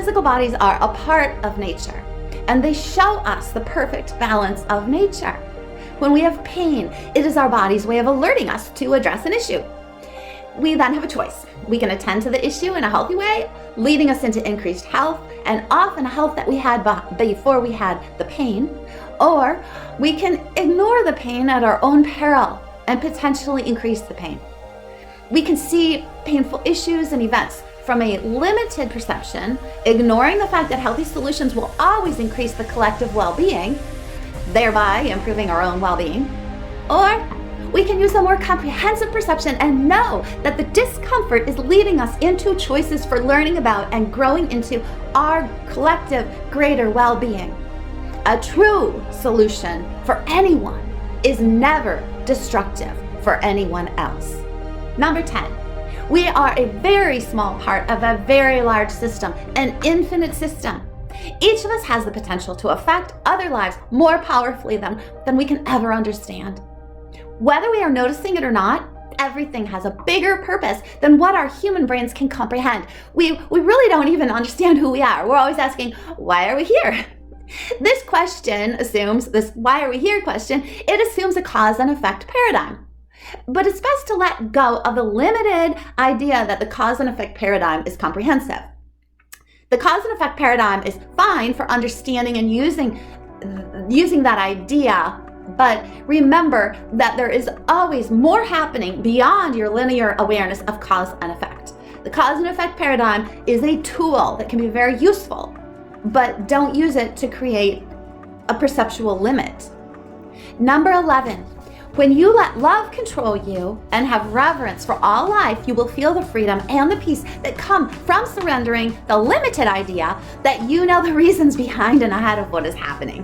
physical bodies are a part of nature, and they show us the perfect balance of nature. When we have pain, it is our body's way of alerting us to address an issue. We then have a choice. We can attend to the issue in a healthy way, leading us into increased health, and often a health that we had before we had the pain, or we can ignore the pain at our own peril and potentially increase the pain. We can see painful issues and events from a limited perception, ignoring the fact that healthy solutions will always increase the collective well-being, thereby improving our own well-being. Or we can use a more comprehensive perception and know that the discomfort is leading us into choices for learning about and growing into our collective greater well-being. A true solution for anyone is never destructive for anyone else. Number 10, we are a very small part of a very large system, an infinite system. Each of us has the potential to affect other lives more powerfully than we can ever understand. Whether we are noticing it or not, everything has a bigger purpose than what our human brains can comprehend. We really don't even understand who we are. We're always asking, why are we here? This question assumes, this why are we here question, it assumes a cause and effect paradigm. But it's best to let go of the limited idea that the cause and effect paradigm is comprehensive. The cause and effect paradigm is fine for understanding and using that idea, but remember that there is always more happening beyond your linear awareness of cause and effect. The cause and effect paradigm is a tool that can be very useful, but don't use it to create a perceptual limit. Number 11, when you let love control you and have reverence for all life, you will feel the freedom and the peace that come from surrendering the limited idea that you know the reasons behind and ahead of what is happening.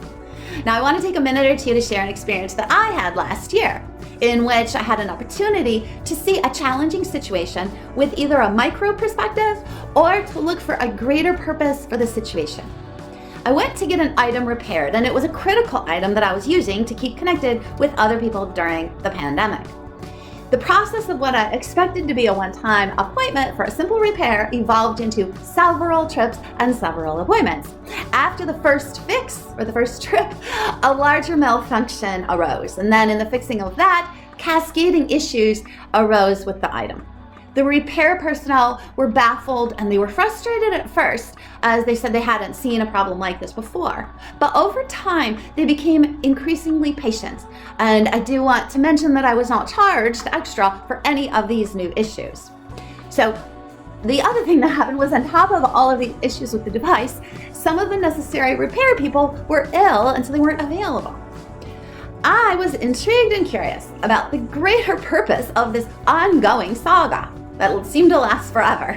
Now, I want to take a minute or two to share an experience that I had last year, in which I had an opportunity to see a challenging situation with either a micro perspective or to look for a greater purpose for the situation. I went to get an item repaired, and it was a critical item that I was using to keep connected with other people during the pandemic. The process of what I expected to be a one-time appointment for a simple repair evolved into several trips and several appointments. After the first fix, or the first trip, a larger malfunction arose, and then in the fixing of that, cascading issues arose with the item. The repair personnel were baffled and they were frustrated at first, as they said they hadn't seen a problem like this before. But over time, they became increasingly patient. And I do want to mention that I was not charged extra for any of these new issues. So the other thing that happened was, on top of all of the issues with the device, some of the necessary repair people were ill and so they weren't available. I was intrigued and curious about the greater purpose of this ongoing saga that seemed to last forever.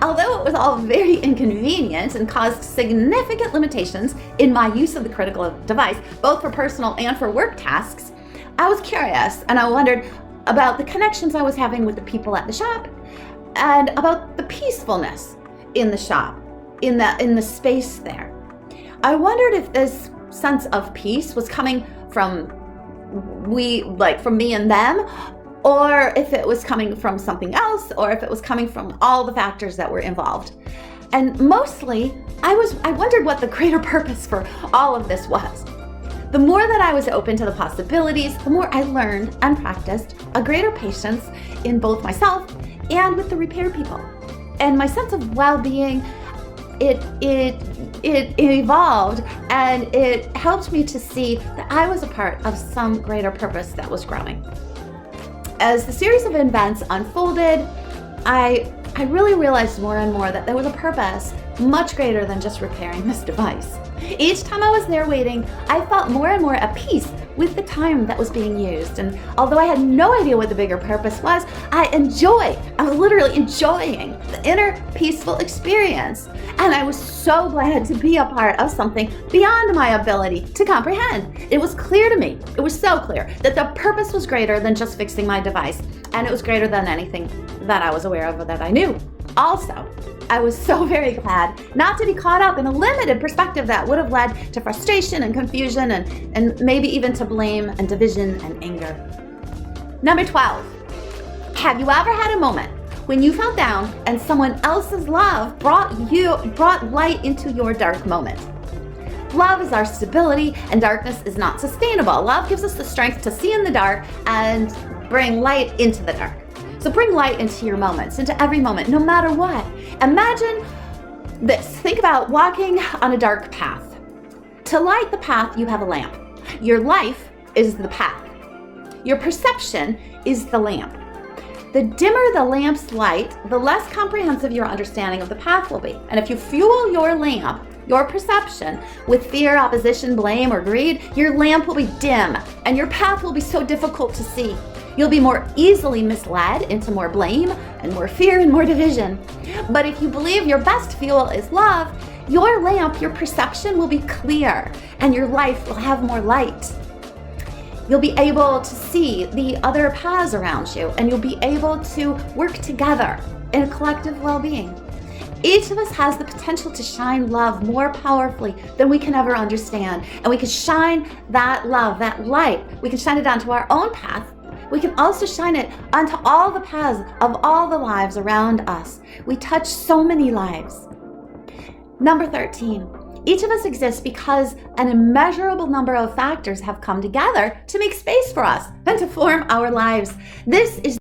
Although it was all very inconvenient and caused significant limitations in my use of the critical device, both for personal and for work tasks, I was curious and I wondered about the connections I was having with the people at the shop and about the peacefulness in the shop, in the space there. I wondered if this sense of peace was coming from me and them, or if it was coming from something else, or if it was coming from all the factors that were involved. And mostly, I wondered what the greater purpose for all of this was. The more that I was open to the possibilities, the more I learned and practiced a greater patience in both myself and with the repair people. And my sense of well-being, it evolved, and it helped me to see that I was a part of some greater purpose that was growing. As the series of events unfolded, I really realized more and more that there was a purpose much greater than just repairing this device. Each time I was there waiting, I felt more and more at peace with the time that was being used. And although I had no idea what the bigger purpose was, I was literally enjoying the inner peaceful experience. And I was so glad to be a part of something beyond my ability to comprehend. It was clear to me, it was so clear, that the purpose was greater than just fixing my device. And it was greater than anything that I was aware of or that I knew. Also, I was so very glad not to be caught up in a limited perspective that would have led to frustration and confusion and maybe even to blame and division and anger. Number 12, have you ever had a moment when you felt down and someone else's love brought light into your dark moment. Love is our stability, and darkness is not sustainable. Love gives us the strength to see in the dark and bring light into the dark. So bring light into your moments, into every moment, no matter what. Imagine this. Think about walking on a dark path. To light the path, you have a lamp. Your life is the path. Your perception is the lamp. The dimmer the lamp's light, the less comprehensive your understanding of the path will be. And if you fuel your lamp, your perception, with fear, opposition, blame, or greed, your lamp will be dim and your path will be so difficult to see. You'll be more easily misled into more blame and more fear and more division. But if you believe your best fuel is love, your lamp, your perception will be clear and your life will have more light. You'll be able to see the other paths around you, and you'll be able to work together in a collective well-being. Each of us has the potential to shine love more powerfully than we can ever understand. And we can shine that love, that light, we can shine it onto our own path. We can also shine it onto all the paths of all the lives around us. We touch so many lives. Number 13. Each of us exists because an immeasurable number of factors have come together to make space for us and to form our lives. This is